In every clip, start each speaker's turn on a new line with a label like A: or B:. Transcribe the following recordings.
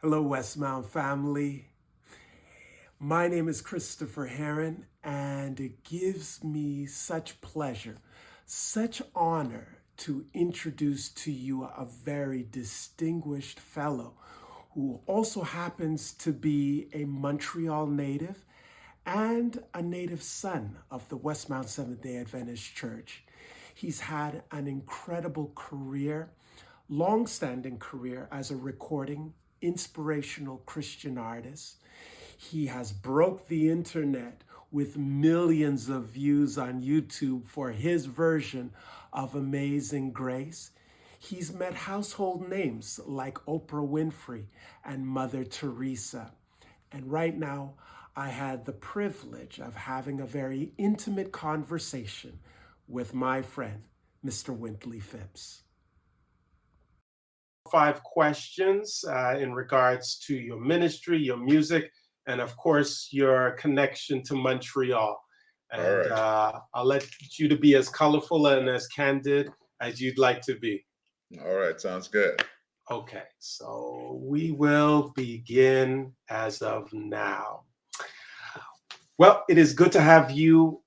A: Hello, Westmount family. My name is Christopher Heron, and it gives me such pleasure, such honor to introduce to you a very distinguished fellow who also happens to be a Montreal native and a native son of the Westmount Seventh day Adventist Church. He's had an incredible career, long-standing career as a recording, inspirational Christian artist. He has broke the internet with millions of views on YouTube for his version of Amazing Grace. He's met household names like Oprah Winfrey and Mother Teresa. And right now, I had the privilege of having a very intimate conversation with my friend, Mr. Wintley Phipps. 5 questions in regards to your ministry, your music, and of course, your connection to Montreal.
B: All
A: And
B: right.
A: I'll let you to be as colorful and as candid as you'd like to be.
B: All right. Sounds good.
A: Okay, so we will begin as of now. Well, it is good to have you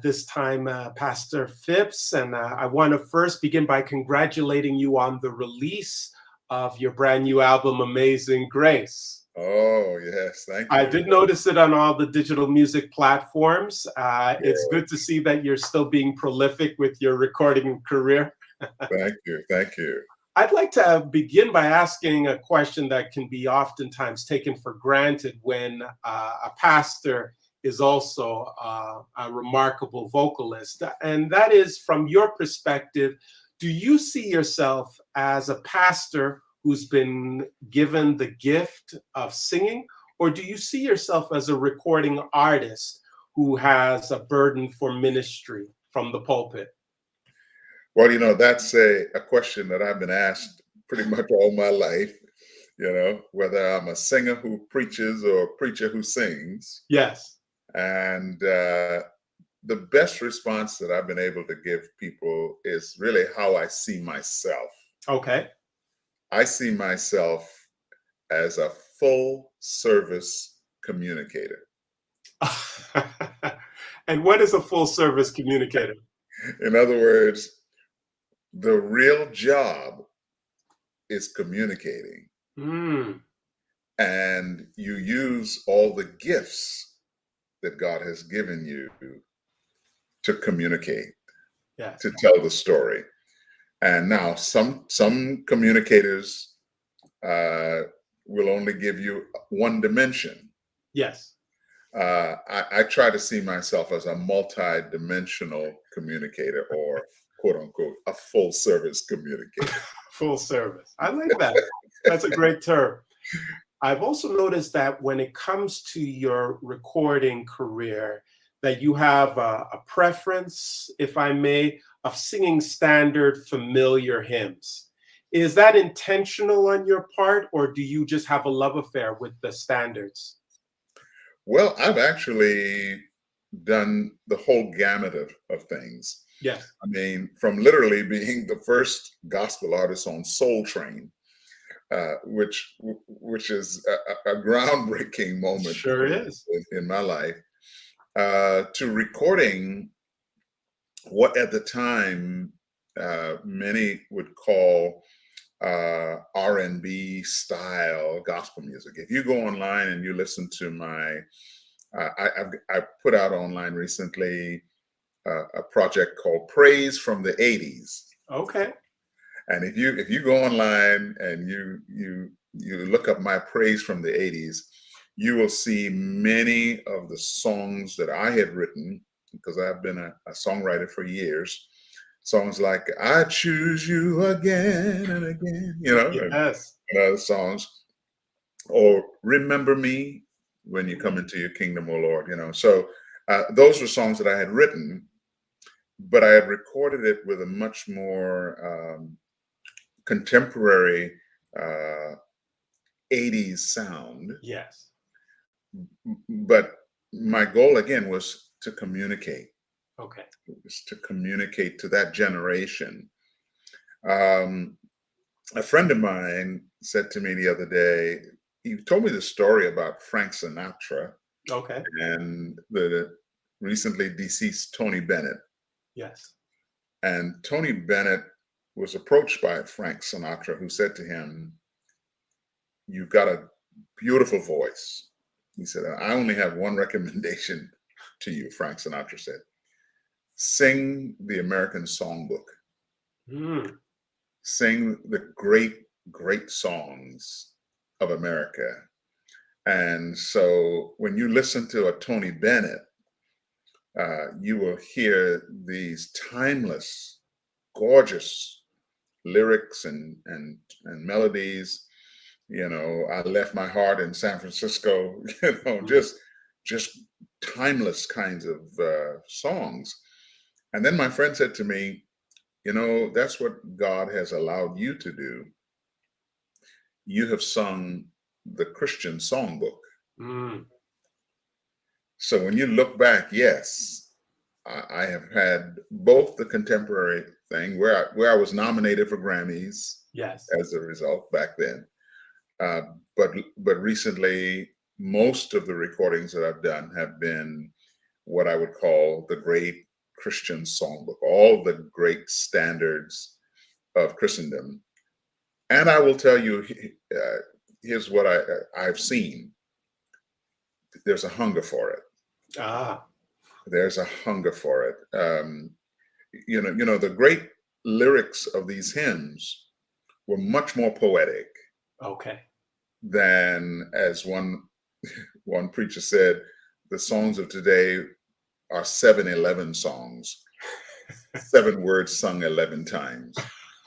A: this time, Pastor Phipps. And I want to first begin by congratulating you on the release of your brand new album, Amazing Grace.
B: Oh, yes. Thank
A: I
B: you.
A: did notice it on all the digital music platforms. It's
B: Yeah.
A: good to see that you're still being prolific with your recording career.
B: Thank you. Thank you.
A: I'd like to begin by asking a question that can be oftentimes taken for granted when a pastor is also a remarkable vocalist. And that is, from your perspective, do you see yourself as a pastor who's been given the gift of singing, or do you see yourself as a recording artist who has a burden for ministry from the pulpit?
B: Well, that's a question that I've been asked pretty much all my life, whether I'm a singer who preaches or a preacher who sings.
A: Yes.
B: And the best response that I've been able to give people is really how I see myself.
A: Okay.
B: I see myself as a full service communicator.
A: And what is a full service communicator?
B: In other words, the real job is communicating,
A: Mm,
B: and you use all the gifts that God has given you to communicate,
A: yes.
B: to tell the story. And now some communicators uh, will only give you one dimension.
A: Yes.
B: I try to see myself as a multi-dimensional communicator, or quote unquote a full service communicator.
A: Full service. I like that. That's a great term. I've also noticed that when it comes to your recording career, that you have a preference, if I may, of singing standard familiar hymns. Is that intentional on your part, or do you just have a love affair with the standards?
B: Well, I've actually done the whole gamut of things.
A: Yes,
B: I mean, from literally being the first gospel artist on Soul Train, which is a groundbreaking moment
A: sure
B: in,
A: is.
B: in my life, to recording what at the time many would call R&B style gospel music. If you go online and you listen to my, I put out online recently a project called Praise from the '80s.
A: Okay.
B: And if you go online and you look up my praise from the '80s, you will see many of the songs that I had written, because I've been a songwriter for years. Songs like "I Choose You Again and Again,"
A: Yes.
B: and other songs, or "Remember Me When You Come Into Your Kingdom, O Lord." So those were songs that I had written, but I had recorded it with a much more contemporary uh, '80s sound.
A: Yes.
B: But my goal again was to communicate,
A: Okay.
B: was to communicate to that generation. Um, a friend of mine said to me the other day, he told me the story about Frank Sinatra
A: Okay.
B: and the recently deceased Tony Bennett.
A: Yes.
B: And Tony Bennett was approached by Frank Sinatra, who said to him, "You've got a beautiful voice." He said, "I only have one recommendation to you," Frank Sinatra said. "Sing the American Songbook.
A: Mm.
B: Sing the great, great songs of America." And so when you listen to a Tony Bennett, you will hear these timeless, gorgeous lyrics and melodies. You know, I left my heart in San Francisco. You know,
A: Mm.
B: just timeless kinds of songs. And then my friend said to me, "You know, that's what God has allowed you to do. You have sung the Christian songbook.
A: Mm.
B: So when you look back, yes, I have had both the contemporary thing where I was nominated for Grammys
A: Yes.
B: as a result back then, uh, but recently most of the recordings that I've done have been what I would call the great Christian songbook, all the great standards of Christendom. And I will tell you, here's what I've seen. There's a hunger for it.
A: Ah.
B: There's a hunger for it. You know, the great lyrics of these hymns were much more poetic
A: Okay.
B: than, as one preacher said, the songs of today are 7-11 songs, 7 words sung 11 times.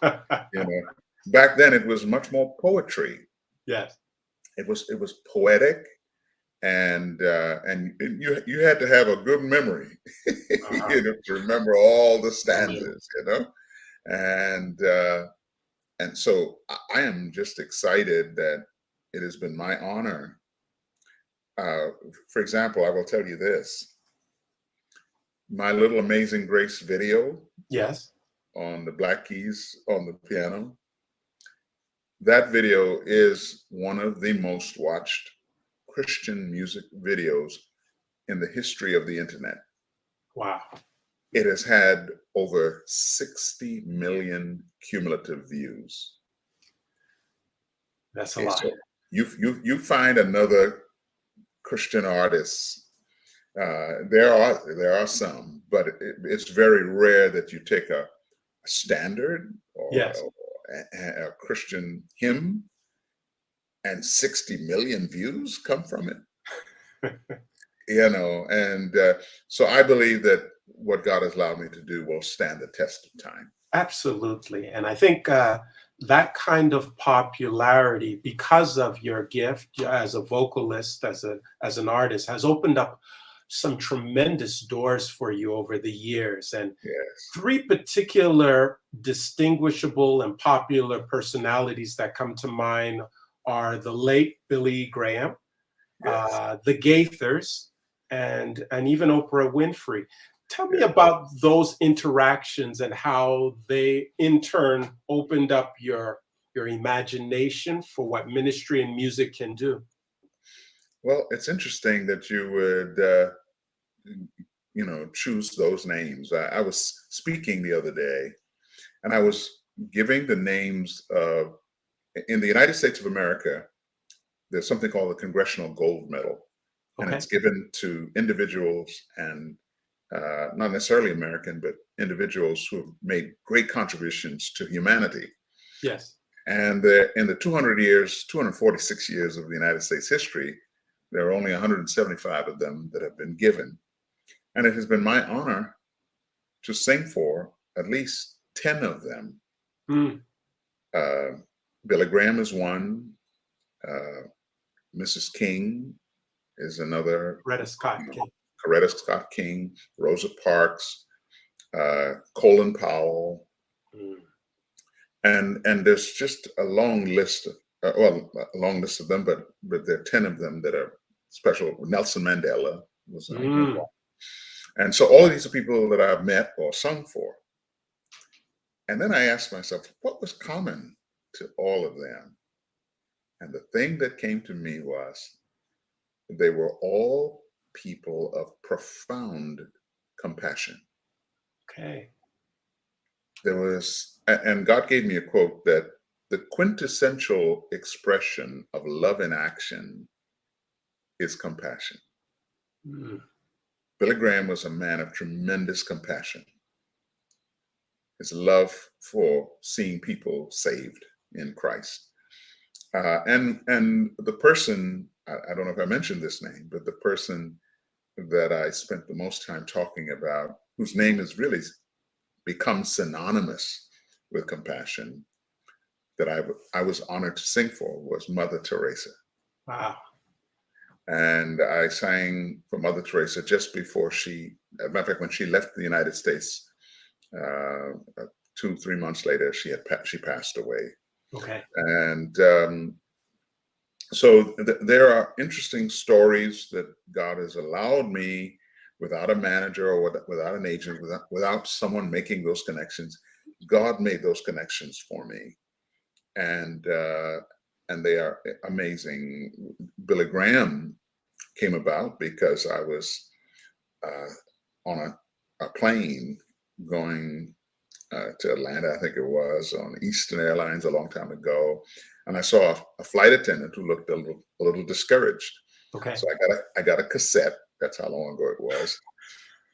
B: You know, back then it was much more poetry.
A: Yes.
B: It was poetic, and you had to have a good memory,
A: Uh-huh.
B: you know, to remember all the
A: Amen.
B: stanzas, you know, and so I am just excited that it has been my honor. Uh, for example, I will tell you this: my little Amazing Grace video
A: Yes.
B: on the Black Keys on the piano. That video is one of the most watched Christian music videos in the history of the internet.
A: Wow.
B: It has had over 60 million cumulative views.
A: That's a
B: Okay,
A: lot.
B: so you find another Christian artist. There are some, but it's very rare that you take a standard or
A: Yes.
B: a Christian hymn and 60 million views come from it. You know, and so I believe that what God has allowed me to do will stand the test of time.
A: Absolutely. And I think that kind of popularity, because of your gift as a vocalist, as an artist, has opened up some tremendous doors for you over the years. And
B: Yes,
A: three particular distinguishable and popular personalities that come to mind are the late Billy Graham,
B: yes.
A: the Gaithers, and even Oprah Winfrey. Tell me
B: Yeah.
A: about those interactions and how they in turn opened up your imagination for what ministry and music can do.
B: Well, it's interesting that you would, you know, choose those names. I was speaking the other day, and I was giving the names of, in the United States of America, there's something called the Congressional Gold Medal, and
A: Okay.
B: it's given to individuals and not necessarily American, but individuals who have made great contributions to humanity.
A: Yes.
B: And in the 246 years of the United States history, there are only 175 of them that have been given. And it has been my honor to sing for at least 10 of them.
A: Mm.
B: Uh, Billy Graham is one. Uh, Mrs. King is another.
A: Retta Scott
B: You know,
A: King.
B: Coretta Scott King, Rosa Parks, Colin Powell,
A: Mm.
B: and there's just a long list of well, a long list of them, but there are 10 of them that are special. Nelson Mandela was
A: Mm.
B: one. And so all of these are people that I've met or sung for. And then I asked myself, what was common to all of them? And the thing that came to me was they were all people of profound compassion.
A: Okay.
B: There was, and God gave me a quote that the quintessential expression of love in action is compassion.
A: Mm.
B: Billy Graham was a man of tremendous compassion. His love for seeing people saved in Christ. And the person, I don't know if I mentioned this name, but the person that I spent the most time talking about, whose name has really become synonymous with compassion, that I was honored to sing for, was Mother Teresa.
A: Wow.
B: And I sang for Mother Teresa just before she, as a matter of fact, when she left the United States, 2, 3 months later, she passed away.
A: Okay.
B: And so there are interesting stories that God has allowed me, without a manager or without an agent, without someone making those connections. God made those connections for me, and they are amazing. Billy Graham came about because I was on a plane going to Atlanta, I think it was, on Eastern Airlines a long time ago. And I saw a flight attendant who looked a little discouraged.
A: Okay.
B: So I got a cassette. That's how long ago it was.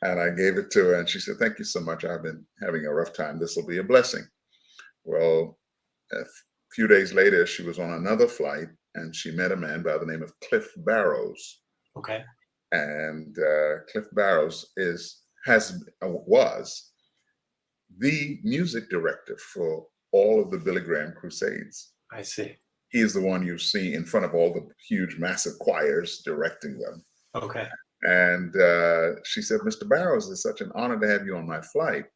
B: And I gave it to her, and she said, "Thank you so much. I've been having a rough time. This will be a blessing." Well, a few days later, she was on another flight, and she met a man by the name of Cliff Barrows.
A: Okay.
B: And Cliff Barrows was the music director for all of the Billy Graham Crusades.
A: I see.
B: He is the one you see in front of all the huge, massive choirs directing them.
A: Okay.
B: And she said, "Mr. Barrows, it's such an honor to have you on my flight."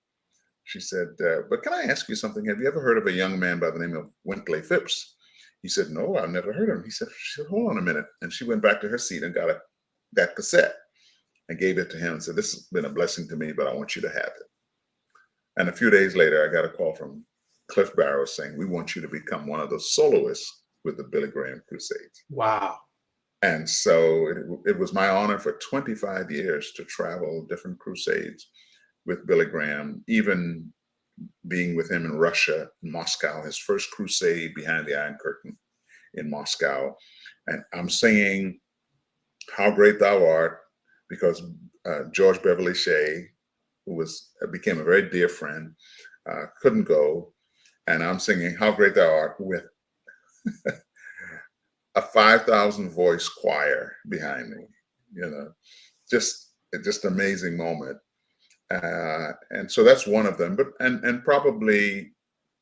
B: She said, "But can I ask you something? Have you ever heard of a young man by the name of Wintley Phipps?" He said, "No, I've never heard of him." She said, "Hold on a minute." And she went back to her seat and got that cassette and gave it to him and said, "This has been a blessing to me, but I want you to have it." And a few days later, I got a call from Cliff Barrows saying, "We want you to become one of the soloists with the Billy Graham Crusades."
A: Wow.
B: And so it was my honor for 25 years to travel different crusades with Billy Graham, even being with him in Russia, in Moscow, his first crusade behind the Iron Curtain in Moscow. And I'm singing "How Great Thou Art" because George Beverly Shea, who became a very dear friend, couldn't go. And I'm singing "How Great Thou Art" with a 5,000 voice choir behind me, just amazing moment. And so that's one of them, but and probably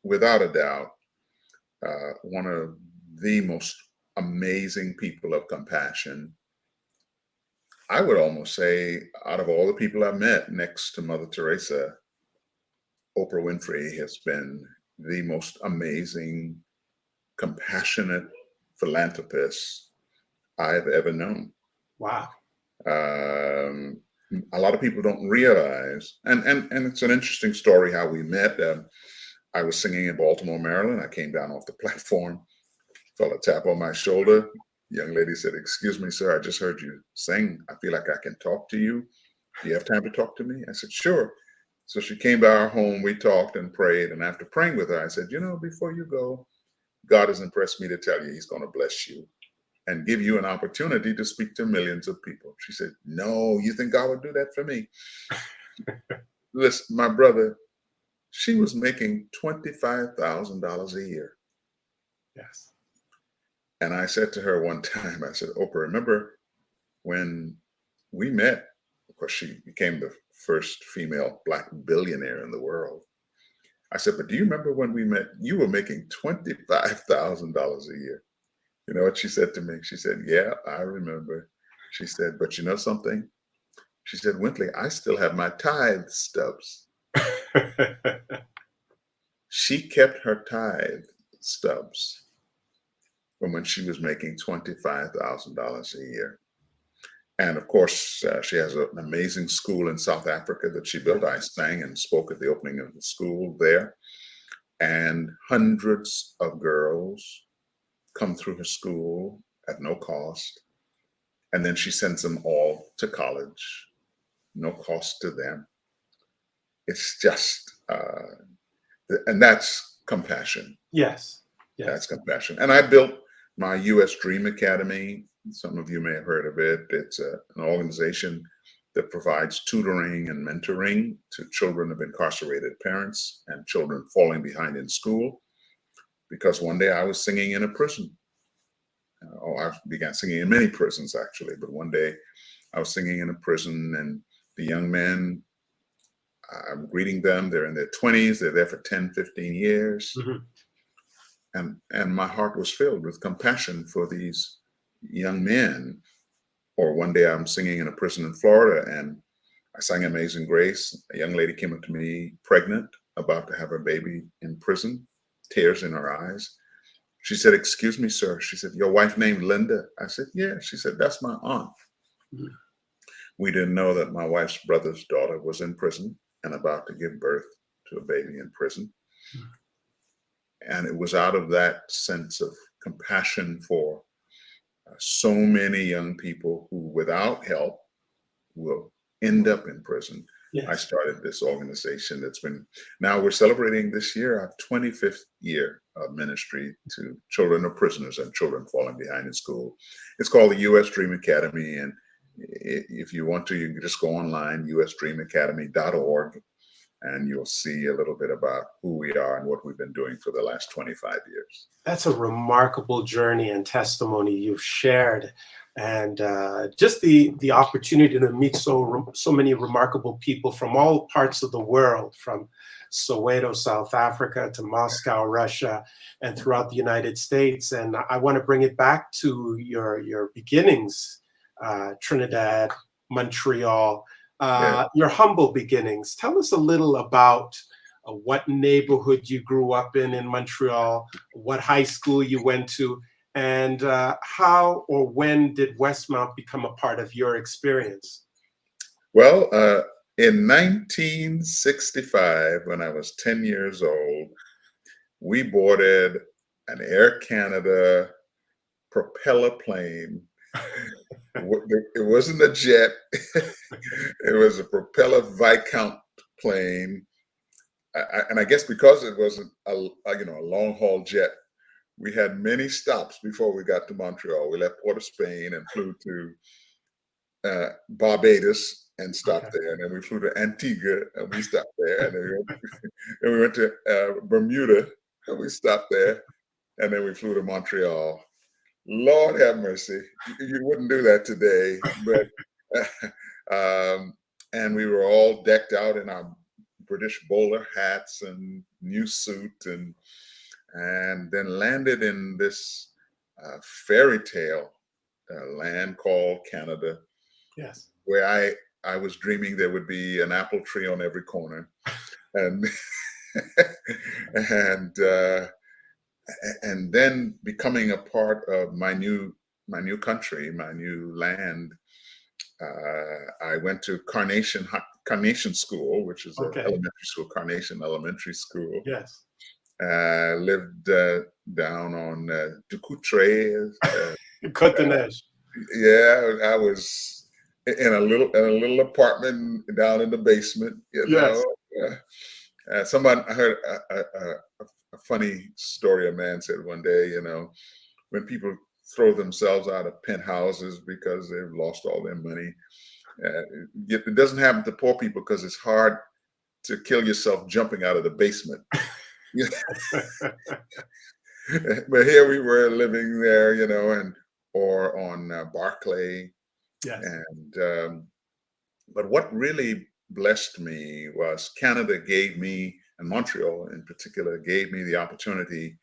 B: without a doubt, one of the most amazing people of compassion. I would almost say, out of all the people I've met, next to Mother Teresa, Oprah Winfrey has been the most amazing, compassionate philanthropist I've ever known.
A: Wow.
B: Um, a lot of people don't realize, and it's an interesting story how we met. I was singing in Baltimore, Maryland. I came down off the platform, felt a tap on my shoulder. Young lady said, "Excuse me, sir, I just heard you sing. I feel like I can talk to you. Do you have time to talk to me?" I said, "Sure." So she came by our home. We talked and prayed. And after praying with her, I said, "Before you go, God has impressed me to tell you He's going to bless you and give you an opportunity to speak to millions of people." She said, "No, you think God would do that for me?" Listen, my brother, she was making $25,000 a year.
A: Yes.
B: And I said to her one time, I said, "Oprah, remember when we met?" Of course, she became the first female Black billionaire in the world. I said, "But do you remember when we met? You were making $25,000 a year." You know what she said to me? She said, "Yeah, I remember." She said, "But you know something?" She said, "Wintley, I still have my tithe stubs." She kept her tithe stubs from when she was making $25,000 a year. And of course, she has an amazing school in South Africa that she built. I sang and spoke at the opening of the school there. And hundreds of girls come through her school at no cost. And then she sends them all to college, no cost to them. It's just, and that's compassion.
A: Yes.
B: That's
A: Yes.
B: compassion. And I built my U.S. Dream Academy. Some of you may have heard of it. It's an organization that provides tutoring and mentoring to children of incarcerated parents and children falling behind in school. Because one day I was singing in a prison. I began singing in many prisons, actually. But one day I was singing in a prison, and the young men, I'm greeting them. They're in their 20s. They're there for 10, 15 years.
A: Mhm.
B: And my heart was filled with compassion for these young men. Or one day I'm singing in a prison in Florida, and I sang Amazing Grace. A young lady came up to me, pregnant, about to have her baby in prison, tears in her eyes. She said, "Excuse me, sir." She said, "Your wife named Linda?" I said, "Yeah." She said, "That's my aunt."
A: Mhm.
B: We didn't know that my wife's brother's daughter was in prison and about to give birth to a baby in prison. And it was out of that sense of compassion for so many young people who, without help, will end up in prison. I
A: Yes.
B: started this organization that's been, now we're celebrating this year our 25th year of ministry to children of prisoners and children falling behind in school. It's called the U.S. Dream Academy. And if you want to, you can just go online, usdreamacademy.org, and you'll see a little bit about who we are and what we've been doing for the last 25 years.
A: That's a remarkable journey and testimony you've shared, and just the opportunity to meet so many remarkable people from all parts of the world, from Soweto, South Africa, to Moscow, Russia, and throughout the United States. And I want to bring it back to your beginnings, Trinidad, Montreal,
B: Yeah.
A: your humble beginnings. Tell us a little about what neighborhood you grew up in Montreal, what high school you went to, and how or when did Westmount become a part of your experience?
B: Well, in 1965, when I was 10 years old, we boarded an Air Canada propeller plane. It wasn't a jet. It was a propeller Viscount plane. And I guess because it wasn't a long haul jet, we had many stops before we got to Montreal. We left Port of Spain and flew to Barbados and
A: Okay.
B: stopped there, and then we flew to Antigua and we stopped there, and then we went to Bermuda and we stopped there, and then we flew to Montreal. Lord have mercy, you wouldn't do that today, but and we were all decked out in our British bowler hats and new suit, and then landed in this fairy tale land called Canada,
A: Yes.
B: where I was dreaming there would be an apple tree on every corner, and and uh, and then becoming a part of my new country, my new land. I went to Carnation School, which is an
A: Okay.
B: elementary school, Carnation Elementary School.
A: Yes.
B: Lived down on Ducoutre.
A: Cotonej.
B: Yeah, I was in a little apartment down in the basement.
A: Yes.
B: Someone I heard a funny story. A man said one day, when people throw themselves out of penthouses because they've lost all their money, it doesn't happen to poor people because it's hard to kill yourself jumping out of the basement. But here we were living there, and or on Barclay,
A: Yes.
B: and but what really blessed me was Canada gave me, and Montreal in particular, gave me the opportunity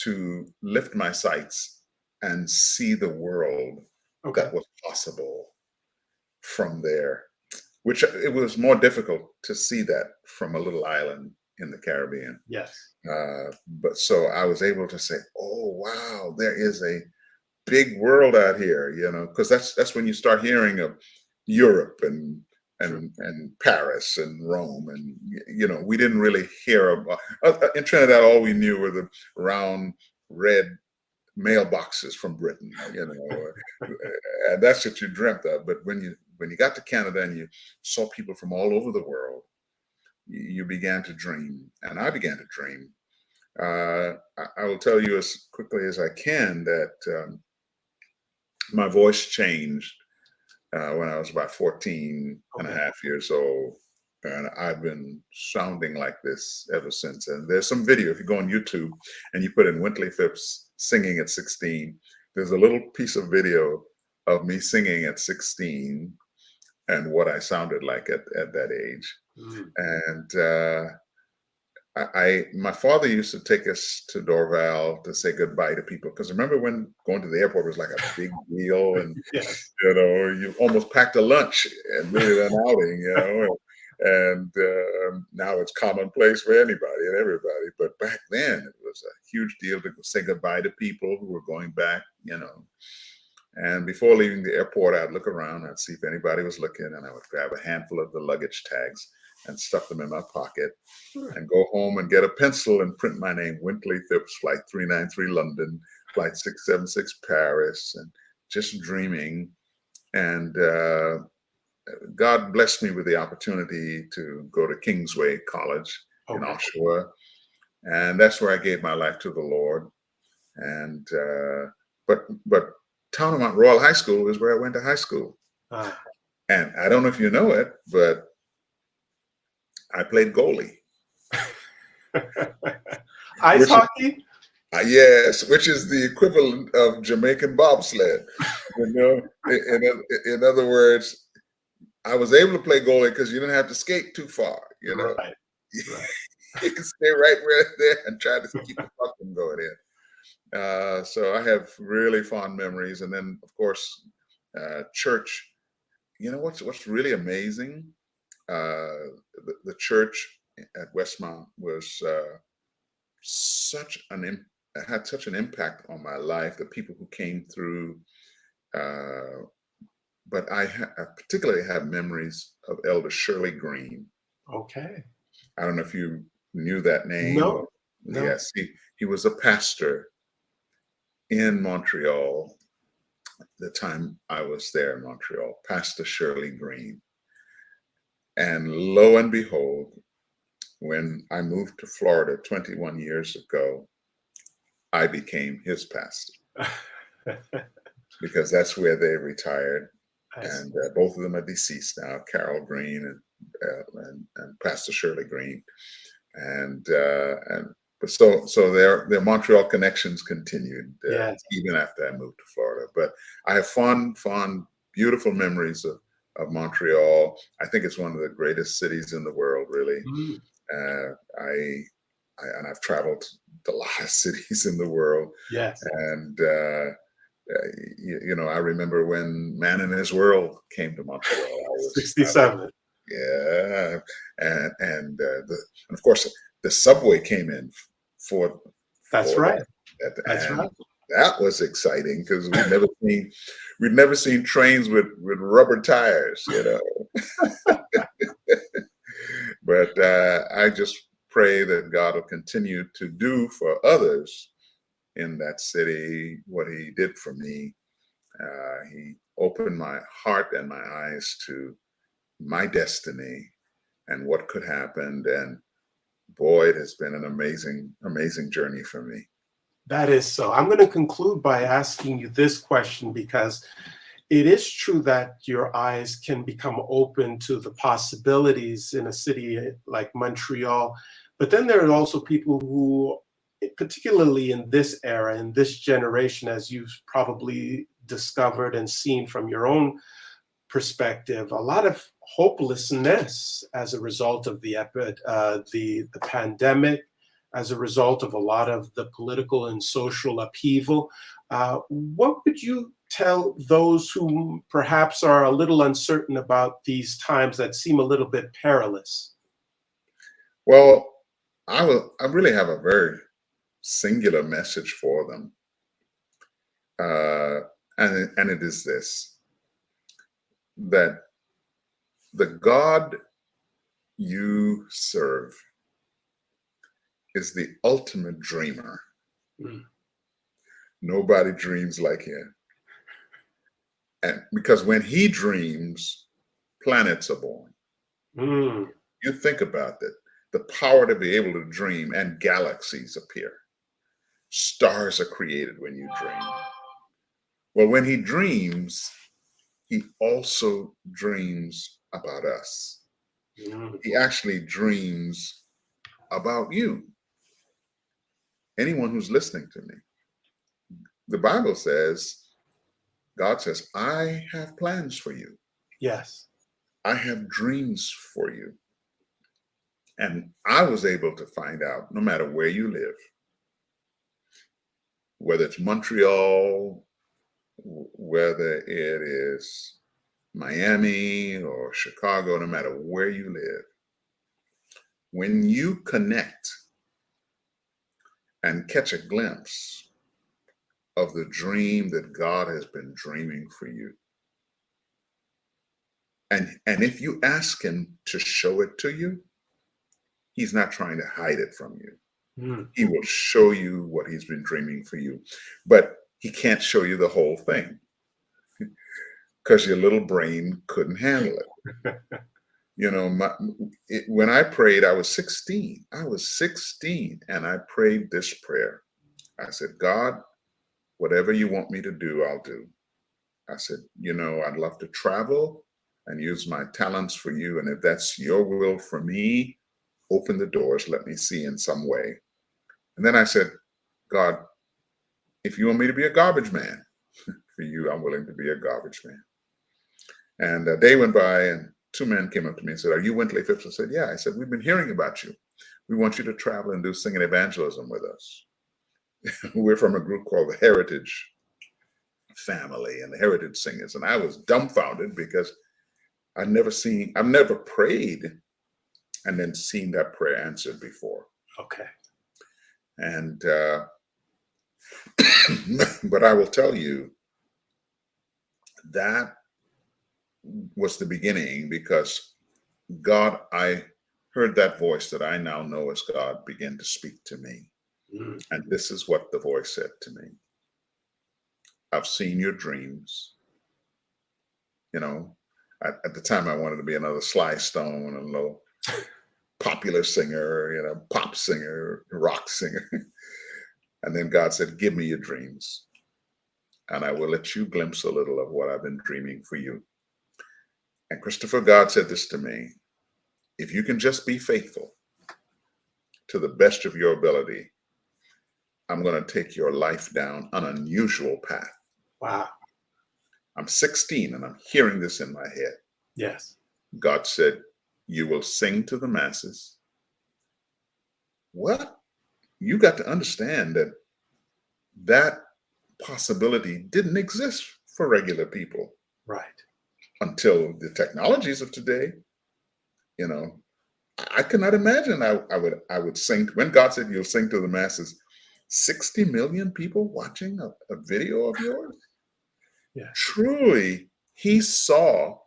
B: to lift my sights and see the world
A: Okay.
B: that was possible from there, which it was more difficult to see that from a little island in the Caribbean.
A: Yes.
B: But so I was able to say, "Oh wow, there is a big world out here," because that's when you start hearing of Europe
A: True.
B: and Paris and Rome, and we didn't really hear about in Trinidad. All we knew were the round red mailboxes from Britain, and that's what you dreamt of. But when you got to Canada and you saw people from all over the world, you began to dream, and I began to dream. I will tell you as quickly as I can that my voice changed when I was about 14 and a
A: Okay.
B: half years old. And I've been sounding like this ever since. And there's some video, if you go on YouTube and you put in Wintley Phipps singing at 16, there's a little piece of video of me singing at 16 and what I sounded like at that age.
A: Mm.
B: And my father used to take us to Dorval to say goodbye to people, because remember when going to the airport was like a big deal, and
A: Yes.
B: you almost packed a lunch and made it an outing. And now it's commonplace for anybody and everybody, but back then it was a huge deal to say goodbye to people who were going back. And before leaving the airport, I'd look around, I'd see if anybody was looking, and I would grab a handful of the luggage tags and stuff them in my pocket
A: Sure.
B: and go home and get a pencil and print my name, Wintley Phipps, Flight 393 London, Flight 676 Paris, and just dreaming. And God blessed me with the opportunity to go to Kingsway College in
A: Okay.
B: Oshawa. And that's where I gave my life to the Lord. And but Town of Mount Royal High School is where I went to high school.
A: Ah.
B: And I don't know if you know it, but I played goalie.
A: Ice
B: Which
A: hockey?
B: Yes, which is the equivalent of Jamaican bobsled. In other words, I was able to play goalie because you didn't have to skate too far.
A: Right. Right.
B: You can stay right where there and try to keep the puck from going in. So I have really fond memories, and then of course, church. What's really amazing? The church at Westmount was such an had such an impact on my life. The people who came through, uh, but I particularly have memories of Elder Shirley Green.
A: Okay.
B: I don't know if you knew that name.
A: No. No.
B: Yes, he was a pastor in Montreal the time I was there in Montreal, Pastor Shirley Green. And lo and behold, when I moved to Florida 21 years ago, I became his pastor, because that's where they retired.
A: I see.
B: And both of them are deceased now, Carol Green and Pastor Shirley Green. And but so their Montreal connections continued
A: Yes.
B: even after I moved to Florida. But I have fond, beautiful memories of Montreal. I think it's one of the greatest cities in the world, really.
A: Mm.
B: Uh, and I've traveled to a lot of cities in the world,
A: Yes.
B: and I remember when Man in His World came to Montreal. I was
A: 67.
B: yeah, and of course the subway came in for
A: That's
B: for
A: right.
B: that,
A: That's
B: and
A: right.
B: that was exciting because we'd never seen trains with rubber tires. But I just pray that God will continue to do for others in that city what He did for me. He opened my heart and my eyes to my destiny and what could happen. And boy, it has been an amazing, amazing journey for me.
A: That is so. I'm going to conclude by asking you this question, because it is true that your eyes can become open to the possibilities in a city like Montreal. But then there are also people who, particularly in this era, in this generation, as you've probably discovered and seen from your own perspective, a lot of hopelessness as a result of the pandemic, as a result of a lot of the political and social upheaval. What would you tell those who perhaps are a little uncertain about these times that seem a little bit perilous?
B: Well, I really have a very singular message for them. Uh, and it is this: that the God you serve is the ultimate dreamer.
A: Mm.
B: Nobody dreams like him. And because when he dreams, planets are born.
A: Mm.
B: You think about that. The power to be able to dream, and galaxies appear. Stars are created when you dream. Well, when he dreams, he also dreams about us.
A: Mm.
B: He actually dreams about you, anyone who's listening to me. The Bible says, God says, I have plans for you.
A: Yes.
B: I have dreams for you. And I was able to find out, no matter where you live, whether it's Montreal, whether it is Miami or Chicago, no matter where you live, when you connect and catch a glimpse of the dream that God has been dreaming for you, and if you ask him to show it to you, he's not trying to hide it from you.
A: Mm.
B: He will show you what he's been dreaming for you, but he can't show you the whole thing because your little brain couldn't handle it. You know, when I prayed, I was 16. I was 16 and I prayed this prayer. I said, God, whatever you want me to do, I'll do. I said, I'd love to travel and use my talents for you. And if that's your will for me, open the doors, let me see in some way. And then I said, God, if you want me to be a garbage man for you, I'm willing to be a garbage man. And a day went by and two men came up to me and said, are you Wintley Phipps? I said, yeah. I said, we've been hearing about you. We want you to travel and do singing evangelism with us. We're from a group called the Heritage Family and the Heritage Singers. And I was dumbfounded because I've never prayed and then seen that prayer answered before.
A: Okay.
B: And, but I will tell you that was the beginning because God, I heard that voice that I now know as God begin to speak to me.
A: Mm.
B: And this is what the voice said to me. I've seen your dreams. You know, at the time I wanted to be another Sly Stone, a little popular singer, pop singer, rock singer. And then God said, give me your dreams and I will let you glimpse a little of what I've been dreaming for you. And Christopher, God said this to me, if you can just be faithful to the best of your ability, I'm going to take your life down an unusual path.
A: Wow.
B: I'm 16 and I'm hearing this in my head.
A: Yes.
B: God said, you will sing to the masses. What? You got to understand that that possibility didn't exist for regular people
A: Right.
B: until the technologies of today. I could not imagine I would sing when God said you'll sing to the masses. 60 million people watching a video of yours.
A: Yeah.
B: Truly, he saw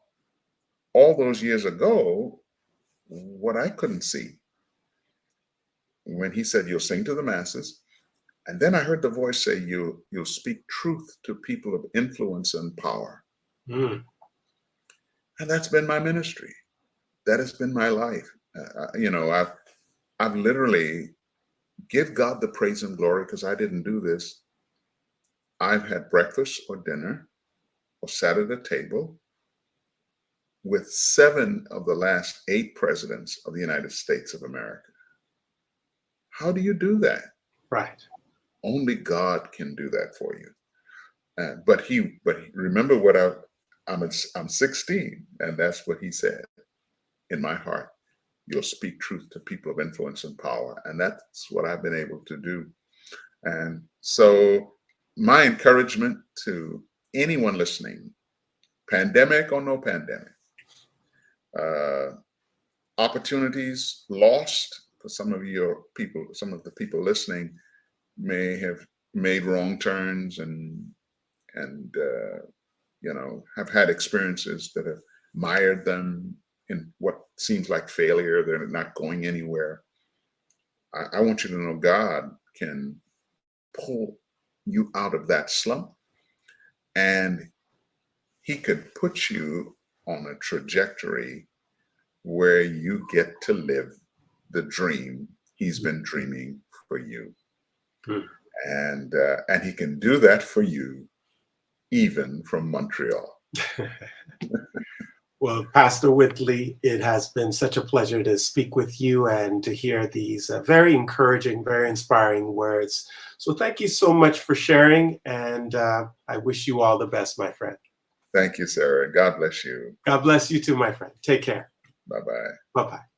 B: all those years ago what I couldn't see when he said you'll sing to the masses. And then I heard the voice say you'll speak truth to people of influence and power.
A: Mm.
B: And that's been my ministry. That has been my life. I've literally give God the praise and glory because I didn't do this. I've had breakfast or dinner or sat at a table with 7 of the last 8 presidents of the United States of America. How do you do that?
A: Right.
B: Only God can do that for you. But remember what I'm 16, and that's what he said in my heart. You'll speak truth to people of influence and power, and that's what I've been able to do. And so, my encouragement to anyone listening, pandemic or no pandemic, uh, opportunities lost for some of the people listening may have made wrong turns and have had experiences that have mired them in what seems like failure. They're not going anywhere. I want you to know God can pull you out of that slump, and he could put you on a trajectory where you get to live the dream he's been dreaming for you.
A: Hmm.
B: And he can do that for you even from Montreal.
A: Well, Pastor Wintley, it has been such a pleasure to speak with you and to hear these very encouraging, very inspiring words. So thank you so much for sharing, and I wish you all the best, my friend.
B: Thank you, Sarah. God bless you.
A: God bless you too, my friend. Take care.
B: Bye-bye.
A: Bye-bye.